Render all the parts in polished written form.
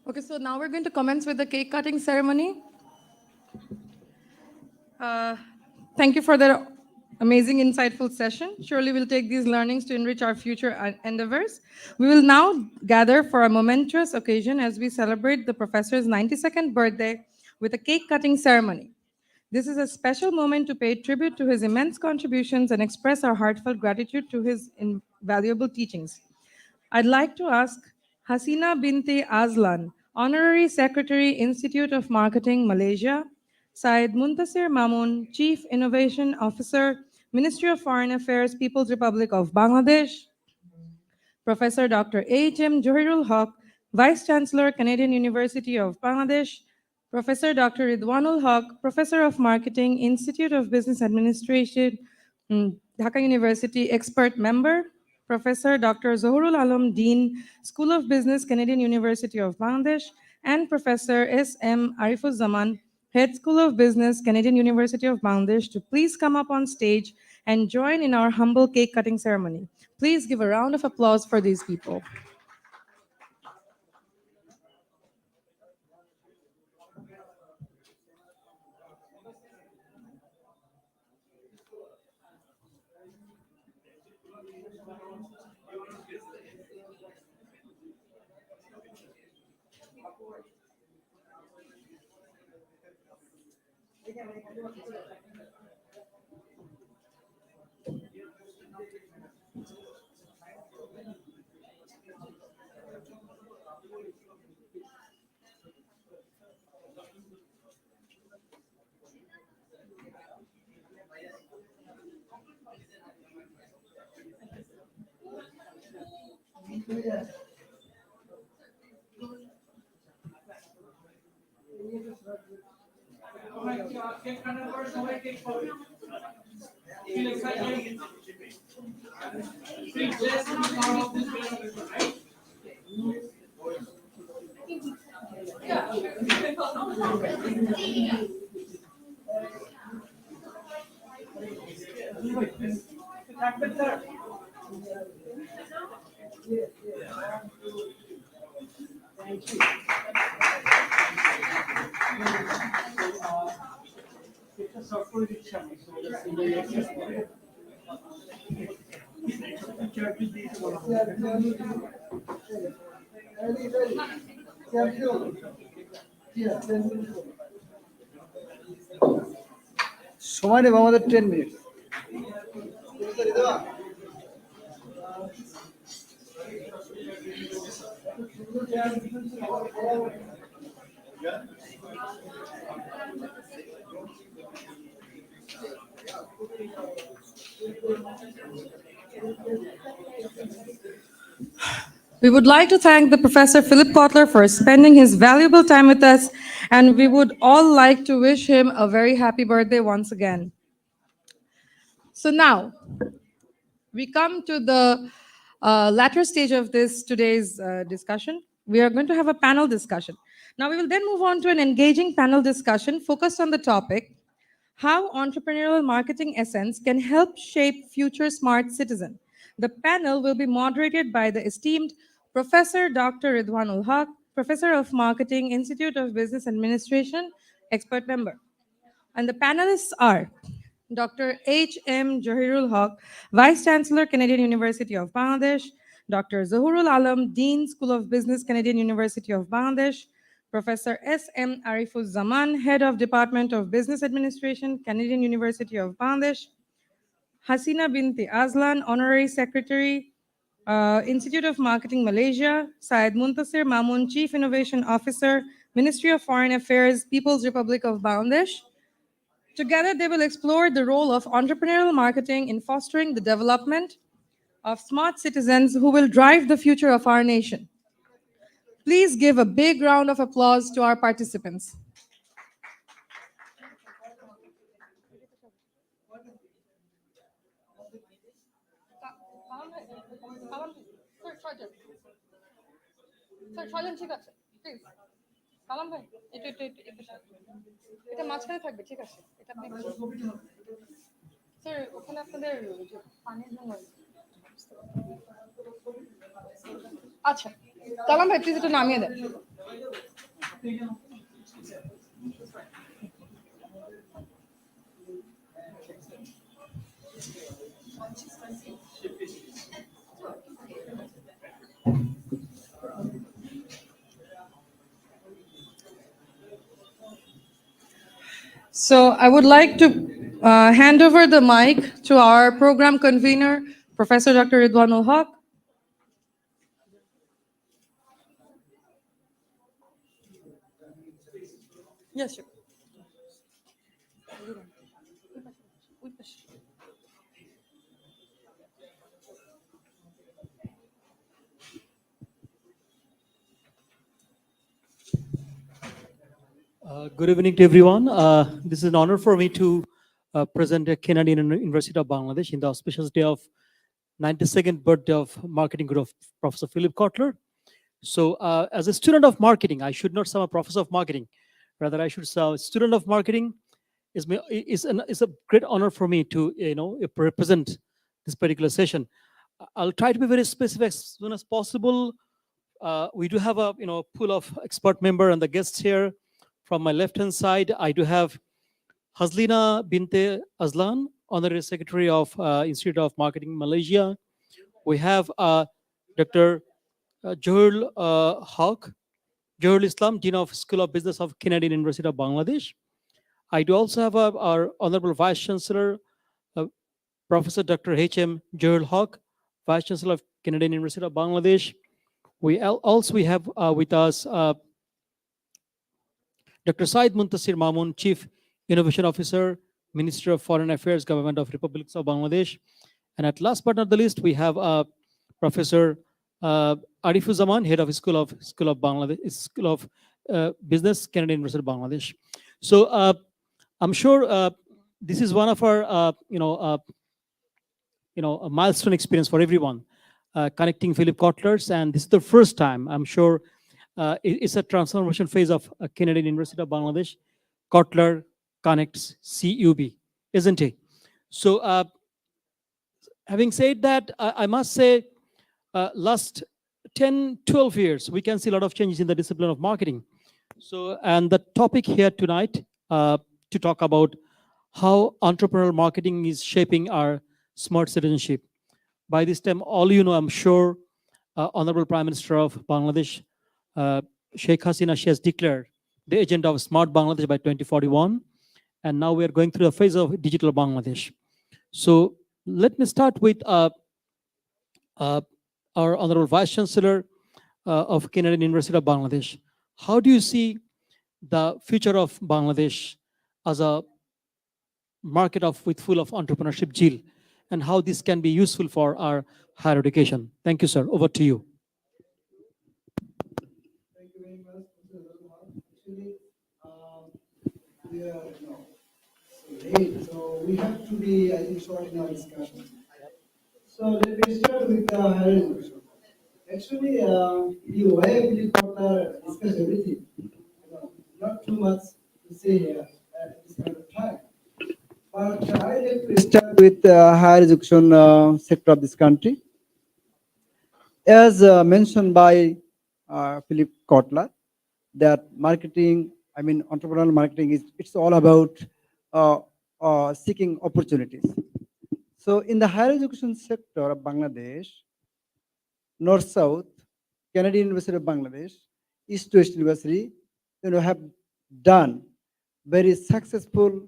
Okay, so now we're going to commence with the cake cutting ceremony. Uh, Thank you for that amazing, insightful session. Surely we'll take these learnings to enrich our future endeavors. We will now gather for a momentous occasion as we celebrate the professor's 92nd birthday with a cake cutting ceremony. This is a special moment to pay tribute to his immense contributions and express our heartfelt gratitude to his invaluable teachings. I'd like to ask Hasina Binti Azlan, Honorary Secretary, Institute of Marketing, Malaysia, Syed Muntasir Mamun, Chief Innovation Officer, Ministry of Foreign Affairs, People's Republic of Bangladesh, Professor Dr. H.M. Johirul Haq, Vice Chancellor, Canadian University of Bangladesh, Professor Dr. Ridwanul Haq, Professor of Marketing, Institute of Business Administration, Dhaka University, Expert Member, Professor Dr. Zohrul Alam, Dean, School of Business, Canadian University of Bangladesh, and Professor S.M. Arifuzzaman, Head School of Business, Canadian University of Bangladesh, to please come up on stage and join in our humble cake cutting ceremony. Please give a round of applause for these people. সময় নেব আমাদের 10 minute. We would like to thank the Professor Philip Kotler for spending his valuable time with us, and we would all like to wish him a very happy birthday once again. So now, we come to the latter stage of this today's discussion. We are going to have a panel discussion. Now, we will then move on to an engaging panel discussion focused on the topic how entrepreneurial marketing essence can help shape future smart citizen. The panel will be moderated by the esteemed Professor Dr. Ridwanul Haq, Professor of Marketing, Institute of Business Administration, expert member. And the panelists are Dr. H.M. Johirul Haq, Vice Chancellor, Canadian University of Bangladesh, Dr. Zohrul Alam, Dean, School of Business, Canadian University of Bangladesh, Professor S.M. Arifuzzaman, Head of Department of Business Administration, Canadian University of Bangladesh, Hasina Binti Azlan, Honorary Secretary, Institute of Marketing Malaysia, Syed Muntasir Mamun, Chief Innovation Officer, Ministry of Foreign Affairs, People's Republic of Bangladesh. Together, they will explore the role of entrepreneurial marketing in fostering the development of smart citizens who will drive the future of our nation. Please give a big round of applause to our participants. Sir ছয়জন ঠিক আছে please সালাম ভাই একটু একটু একটু একটু এটা মাঝখানে থাকবে ঠিক আছে এটা আপনি স্যার ওখানে আপনাদের পানির জন্য আচ্ছা, কালাম ভাই প্লিজ একটু নামিয়ে দেন। So I would like to hand over the mic to our program convener, Professor Dr. Ridwanul Haq. Yes, sure. Good evening to everyone. This is an honor for me to present at Canadian University of Bangladesh in the auspicious day of 92nd birthday of marketing guru of Professor Philip Kotler. So as a student of marketing, I should not say I'm a professor of marketing. Rather, I should say a student of marketing is a great honor for me to represent this particular session. I'll try to be very specific as soon as possible. We do have a pool of expert member and the guests here. From my left hand side, I do have Hazlina Binte Azlan, Honorary Secretary of Institute of Marketing Malaysia. We have Dr. Johul Haq, Johul Islam, Dean of School of Business of Canadian University of Bangladesh. I do also have our Honorable Vice Chancellor, Professor Dr. H.M. Johul Haq, Vice Chancellor of Canadian University of Bangladesh. We also have with us Dr. Said Muntasir Mamun, Chief Innovation Officer, Minister of Foreign Affairs, Government of Republic of Bangladesh. And at last but not the least, we have Professor Arifuzzaman, Head of School of Bangladesh, School of Business, Canadian University of Bangladesh. So I'm sure this is one of our a milestone experience for everyone, connecting Philip Kotlers, and this is the first time I'm sure it's a transformation phase of Canadian University of Bangladesh. Kotler connects CUB, isn't it? So, having said that, I must say, last 10, 12 years, we can see a lot of changes in the discipline of marketing. So, and the topic here tonight to talk about how entrepreneurial marketing is shaping our smart citizenship. By this time, all you know, I'm sure, Honorable Prime Minister of Bangladesh, Sheikh Hasina, she has declared the agenda of Smart Bangladesh by 2041. And now we are going through a phase of digital Bangladesh. So let me start with our Honorable Vice Chancellor of Canadian University of Bangladesh. How do you see the future of Bangladesh as a market with full of entrepreneurship, Jill, and how this can be useful for our higher education? Thank you, sir. Over to you. Thank you very much, Mr. Raghunath. Actually, we are late, so we have to be, I think, short in our discussion. So let me start with the higher education. Actually, the way Philip Kotler discuss everything, not too much to say here at this kind of time. But I'd like to start with the higher education sector of this country. As mentioned by Philip Kotler, that marketing, I mean, entrepreneurial marketing it's all about seeking opportunities. So in the higher education sector of Bangladesh, North South, Canadian University of Bangladesh, East West University, have done very successful,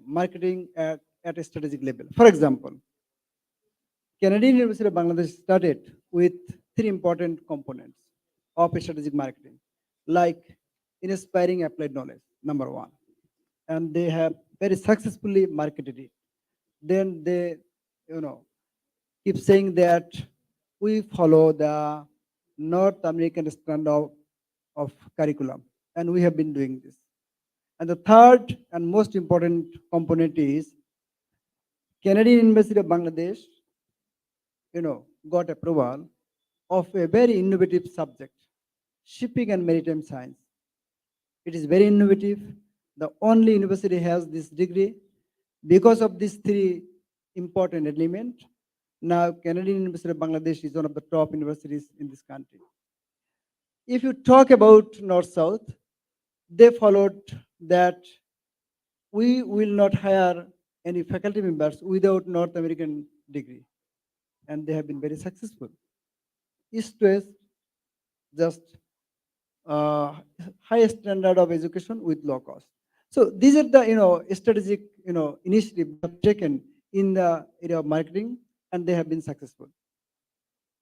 marketing at a strategic level. For example, Canadian University of Bangladesh started with three important components of strategic marketing, like inspiring applied knowledge, number one. And they have very successfully marketed it. Then they, keep saying that we follow the North American standard of curriculum, and we have been doing this. And the third and most important component is Canadian University of Bangladesh, got approval of a very innovative subject, shipping and maritime science. It is very innovative. The only university has this degree. Because of these three important elements, Now, Canadian University of Bangladesh is one of the top universities in this country. If you talk about North-South, they followed that we will not hire any faculty members without North American degree, and they have been very successful. East-West, just uh, high standard of education with low cost. So these are the strategic initiative they have taken in the area of marketing, and they have been successful.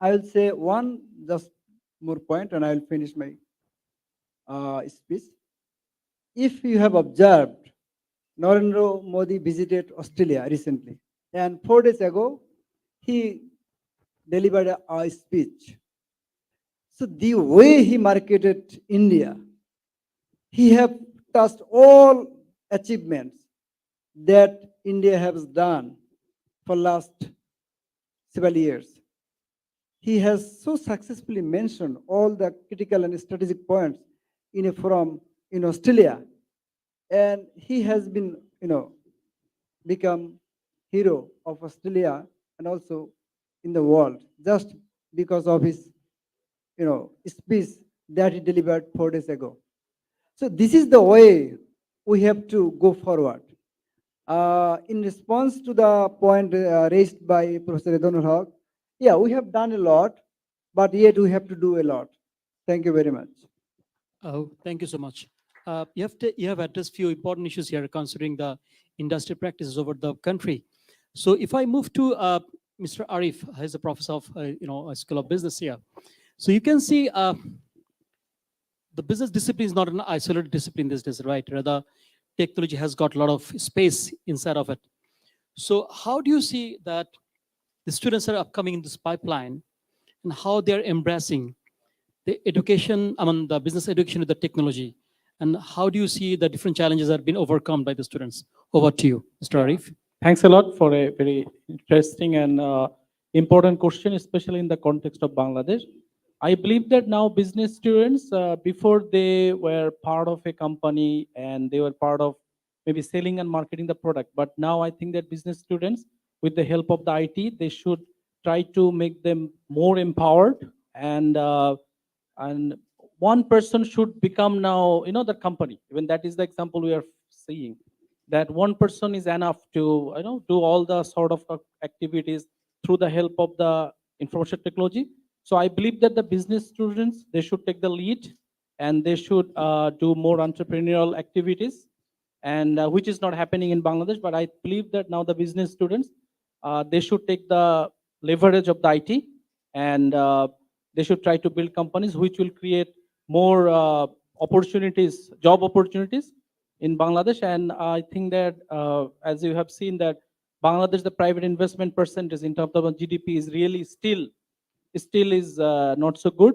I will say one just more point, and I will finish my speech. If you have observed, Narendra Modi visited Australia recently, and 4 days ago he delivered a speech. So the way he marketed India, he have touched all achievements that India has done for last several years. He has so successfully mentioned all the critical and strategic points in a forum in Australia, and he has been, become hero of Australia and also in the world just because of his, speech that he delivered 4 days ago. So this is the way we have to go forward. In response to the point raised by Professor Redonul Haq, yeah, we have done a lot, but yet we have to do a lot. Thank you very much. Oh, thank you so much. You have addressed few important issues here considering the industry practices over the country. So if I move to Mr. Arif, who is a professor of a School of Business here. So you can see the business discipline is not an isolated discipline these days, right? Rather, technology has got a lot of space inside of it. So how do you see that the students are upcoming in this pipeline and how they're embracing the education, the business education with the technology? And how do you see the different challenges that have been overcome by the students? Over to you, Mr. Arif. Thanks a lot for a very interesting and important question, especially in the context of Bangladesh. I believe that now business students, before they were part of a company and they were part of maybe selling and marketing the product, but now I think that business students, with the help of the IT, they should try to make them more empowered, and one person should become now, the company. Even that is the example we are seeing, that one person is enough to, do all the sort of activities through the help of the information technology. So I believe that the business students, they should take the lead, and they should do more entrepreneurial activities, and which is not happening in Bangladesh. But I believe that now the business students, they should take the leverage of the IT, and they should try to build companies which will create more opportunities, job opportunities in Bangladesh. And I think that, as you have seen, that Bangladesh, the private investment percentage in terms of GDP is really still is not so good.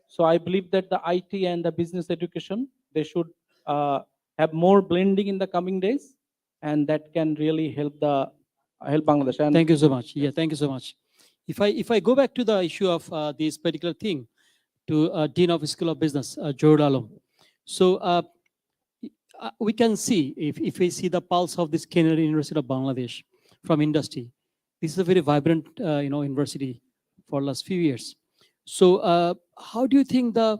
So I believe that the IT and the business education, they should have more blending in the coming days, and that can really help Bangladesh. And Thank you so much. Yeah, thank you so much. If I go back to the issue of this particular thing, to Dean of School of Business, Johor Alam. So we can see, if we see the pulse of this Canadian University of Bangladesh from industry, this is a very vibrant university for last few years. So how do you think the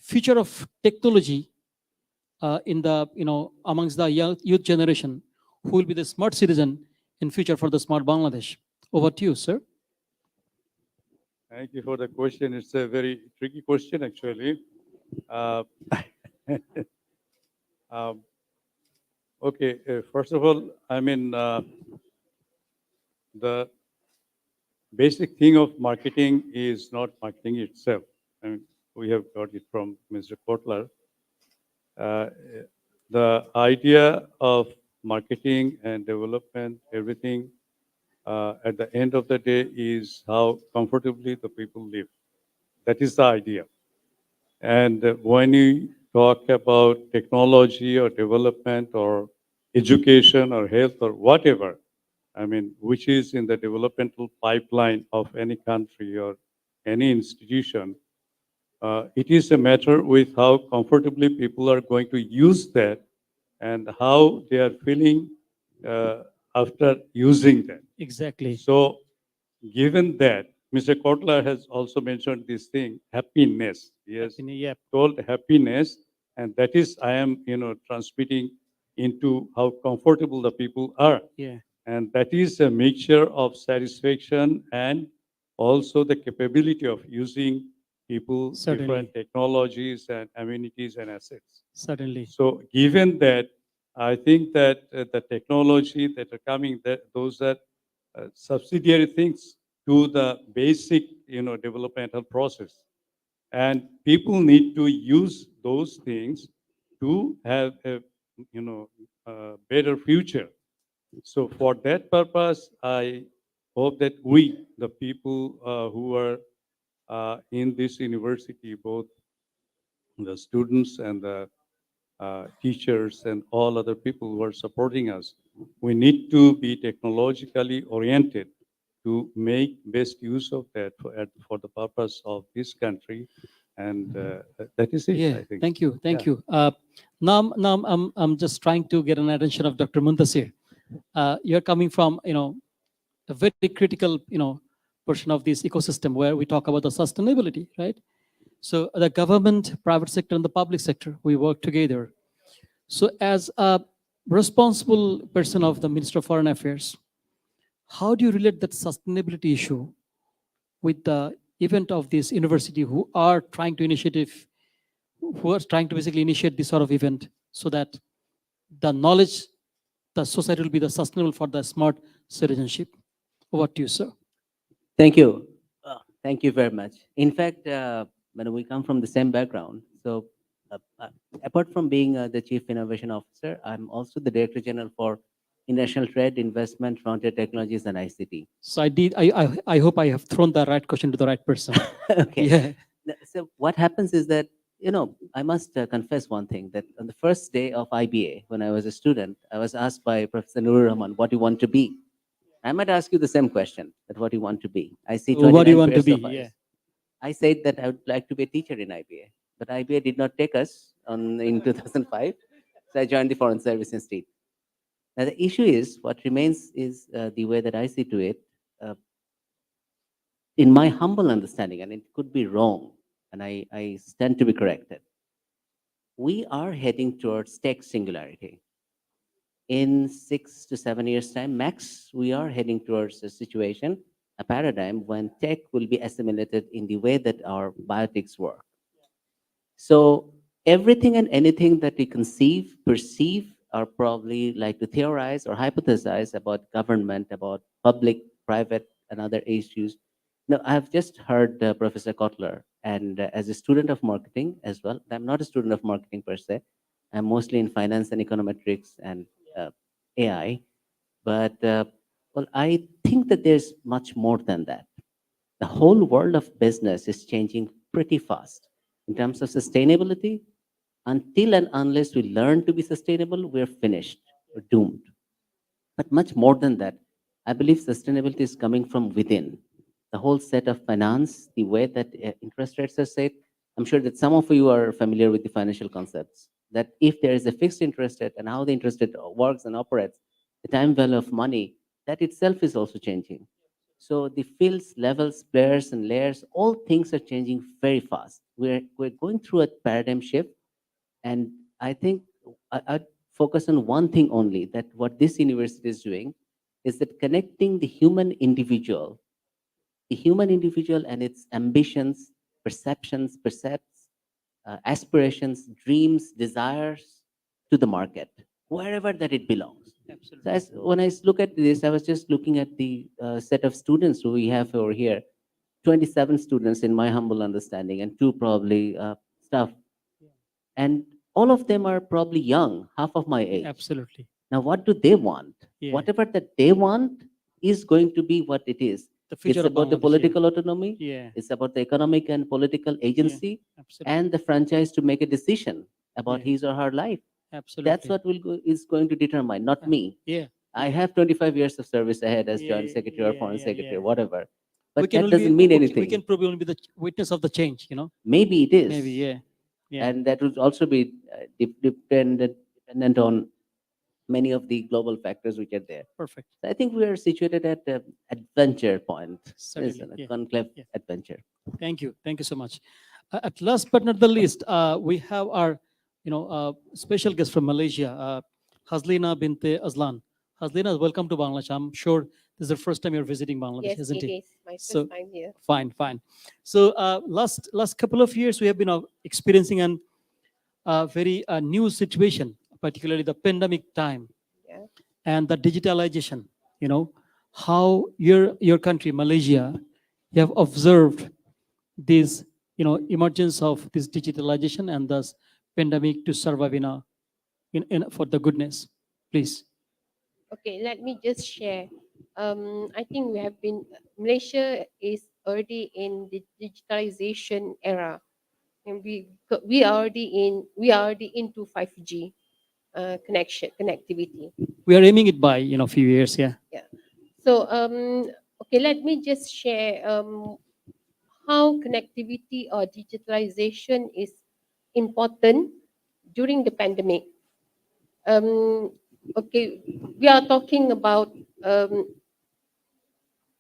future of technology in the amongst the youth generation, who will be the smart citizen in future for the smart Bangladesh? Over to you, sir. Thank you for the question. It's a very tricky question, actually. Uh, um, okay, first of all, I mean, the basic thing of marketing is not marketing itself. I mean, we have got it from Mr. Kotler. The idea of marketing and development, everything, at the end of the day, is how comfortably the people live. That is the idea. And when you talk about technology or development or education or health or whatever, I mean, which is in the developmental pipeline of any country or any institution, it is a matter with how comfortably people are going to use that and how they are feeling after using that. Exactly. So given that Mr. Kotler has also mentioned this thing, happiness. Yes, Yeah, told happiness, and that is I am transmitting into how comfortable the people are, yeah, and that is a mixture of satisfaction and also the capability of using people certainly, different technologies and amenities and assets. certainly. So given that, I think that the technology that are coming, that those are subsidiary things to the basic, developmental process. And people need to use those things to have a, better future. So for that purpose, I hope that we, the people who are in this university, both the students and the teachers and all other people who are supporting us. We need to be technologically oriented to make best use of that for the purpose of this country. And that is it, Yeah, I think. thank you, thank Yeah. you. Now I'm just trying to get an attention of Dr. Muntasir. You're coming from, a very critical, portion of this ecosystem where we talk about the sustainability, right? So the government, private sector, and the public sector, we work together. So as a responsible person of the Minister of Foreign Affairs, how do you relate that sustainability issue with the event of this university who are trying to basically initiate this sort of event so that the knowledge, the society will be the sustainable for the smart citizenship? Over to you, sir. Thank you. Thank you very much. In fact, when we come from the same background, so apart from being the Chief Innovation Officer, I'm also the Director General for International Trade, Investment, Frontier Technologies, and ICT. So I hope I have thrown the right question to the right person. Okay. Yeah. So what happens is that, I must confess one thing, that on the first day of IBA, when I was a student, I was asked by Professor Nurul Rahman, what do you want to be? I might ask you the same question, that what do you want to be? I see What do you 29 want to pairs be? of eyes. Yeah. I said that I would like to be a teacher in IBA, but IBA did not take us in 2005, so I joined the Foreign Service instead. Now the issue is, what remains is the way that I see to it, in my humble understanding, and it could be wrong, and I stand to be corrected, we are heading towards tech singularity. In 6 to 7 years' time, max, we are heading towards a situation, a paradigm when tech will be assimilated in the way that our biotics work. So everything and anything that we conceive, perceive, or probably like to theorize or hypothesize about government, about public, private, and other issues. Now, I've just heard Professor Kotler, and as a student of marketing as well, I'm not a student of marketing per se. I'm mostly in finance and econometrics and AI. But, well, I think that there's much more than that. The whole world of business is changing pretty fast in terms of sustainability. Until and unless we learn to be sustainable, we're finished, we're doomed. But much more than that, I believe sustainability is coming from within. The whole set of finance, the way that interest rates are set. I'm sure that some of you are familiar with the financial concepts. That if there is a fixed interest rate and how the interest rate works and operates, the time value of money, that itself is also changing. So the fields, levels, players, and layers, all things are changing very fast. We're going through a paradigm shift, and I think I'd focus on one thing only, that what this university is doing is that connecting the human individual and its ambitions, perceptions, aspirations, dreams, desires to the market, wherever that it belongs. So when I look at this, I was just looking at the set of students who we have over here, 27 students in my humble understanding, and two probably staff. And all of them are probably young, half of my age. Absolutely. Now, what do they want? Yeah. Whatever that they want is going to be what it is. The future It's of about the Bangladesh, political autonomy. Yeah. It's about the economic and political agency, Absolutely. and the franchise to make a decision about Yeah. his or her life. Absolutely. That's what is going to determine, not me. Yeah. I have 25 years of service ahead as Yeah, joint secretary or yeah, foreign yeah, secretary, yeah. whatever. We But can that only doesn't mean we anything. can probably only be the witness of the change, Maybe it is. Maybe, yeah. Yeah. And that would also be dependent on many of the global factors which are there. Perfect. So I think we are situated at an adventure point. Certainly, Listen, a yeah, conclave yeah. adventure. Thank you. Thank you so much. At last but not the least, we have our, special guest from Malaysia, Hazlina Binte Azlan. Hazlina, welcome to Bangladesh. I'm sure this is the first time you're visiting Bangladesh, Yes, isn't it it? is my first So- time here. Fine, fine. So last couple of years, we have been experiencing an very new situation, particularly the pandemic time Yeah. and the digitalization. You know how your country, Malaysia, you have observed this emergence of this digitalization and thus pandemic to survive in for the goodness. Please. Okay, let me just share. I think Malaysia is already in the digitalization era, and we are already into 5G connectivity. We are aiming it by few years. Yeah. So okay, let me just share how connectivity or digitalization is important during the pandemic. Okay, we are talking about um,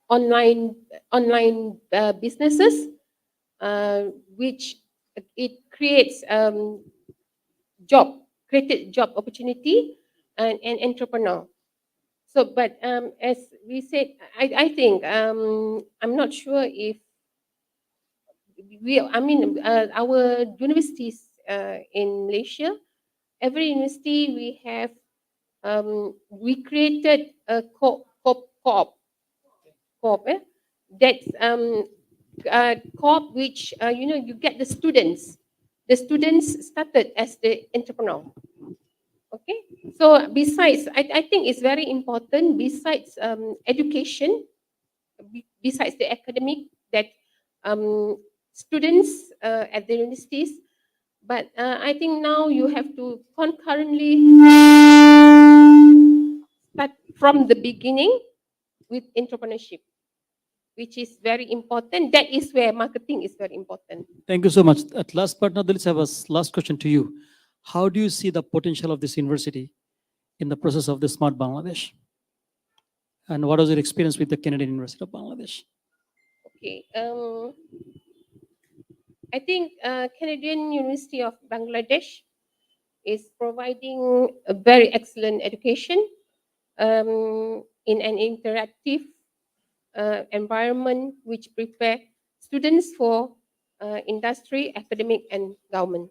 online businesses, which it creates created job opportunity and entrepreneur. So, but as we said, I think I'm not sure if our universities in Malaysia, every university we created a co-op that's co-op which you get the students. The students started as the entrepreneur. Okay, so besides, I think it's very important. Besides education, besides the academic, that students at the universities, but I think now you have to concurrently start from the beginning with entrepreneurship, which is very important. That is where marketing is very important. Thank you so much. At last but not the least, I have a last question to you. How do you see the potential of this university in the process of the Smart Bangladesh? And what was your experience with the Canadian University of Bangladesh? Okay, I think Canadian University of Bangladesh is providing a very excellent education in an interactive environment which prepare students for industry, academic, and government.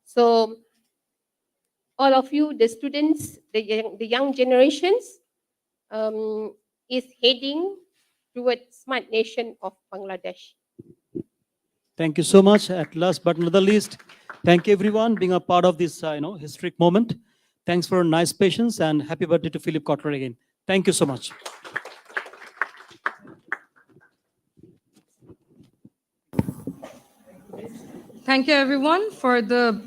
So all of you, the students, the young generations, is heading towards smart nation of Bangladesh. Thank you so much. At last but not the least, thank you everyone being a part of this historic moment. Thanks for nice patience and happy birthday to Philip Kotler again. Thank you so much. Thank you, everyone, for the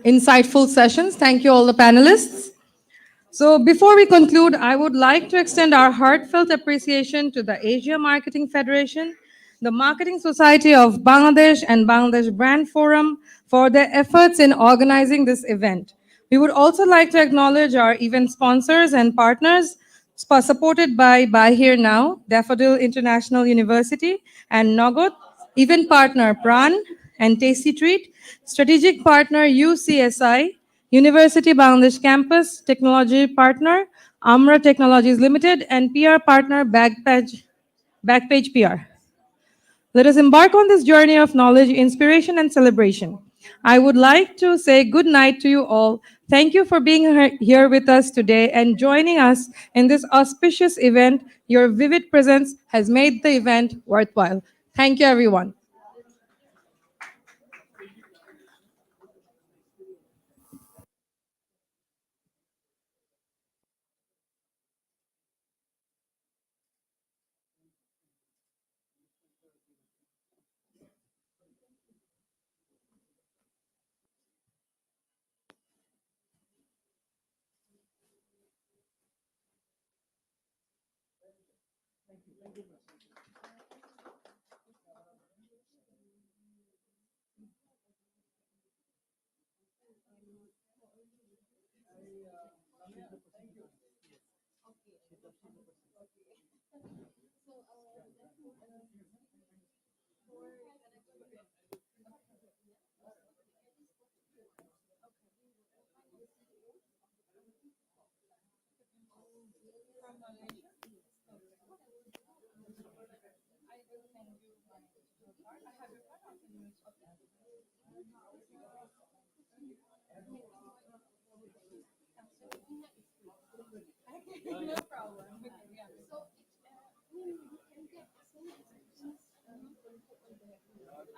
insightful sessions. Thank you, all the panelists. So, before we conclude, I would like to extend our heartfelt appreciation to the Asia Marketing Federation, the Marketing Society of Bangladesh, and Bangladesh Brand Forum for their efforts in organizing this event. We would also like to acknowledge our event sponsors and partners, supported by Here Now, Daffodil International University, and Nogot, event partner Pran and Tasty Treat, strategic partner UCSI, University Bangladesh Campus, technology partner Amra Technologies Limited, and PR partner Backpage PR. Let us embark on this journey of knowledge, inspiration, and celebration. I would like to say good night to you all. Thank you for being here with us today and joining us in this auspicious event. Your vivid presence has made the event worthwhile. Thank you, everyone.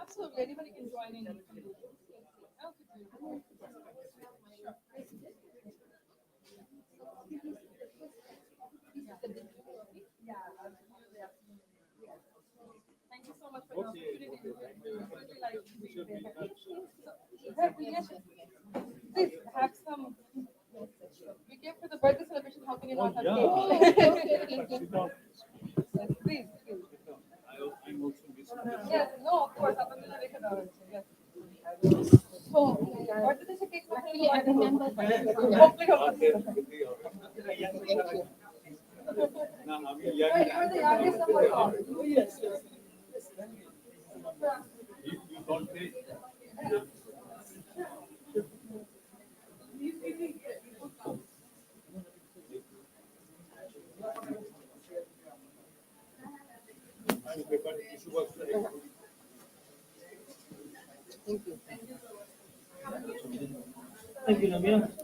Absolutely, anybody can join in. Thank you so much for the opportunity. We really like to be there. Please have some. We came for the birthday celebration, how can you not have cake? Yes, please, please. Yes, no, of course, up until the week of yes. So, what did the cake? Luckily, I remember. Hopefully, hopefully. You're the youngest of us all. Thank you, Ramya.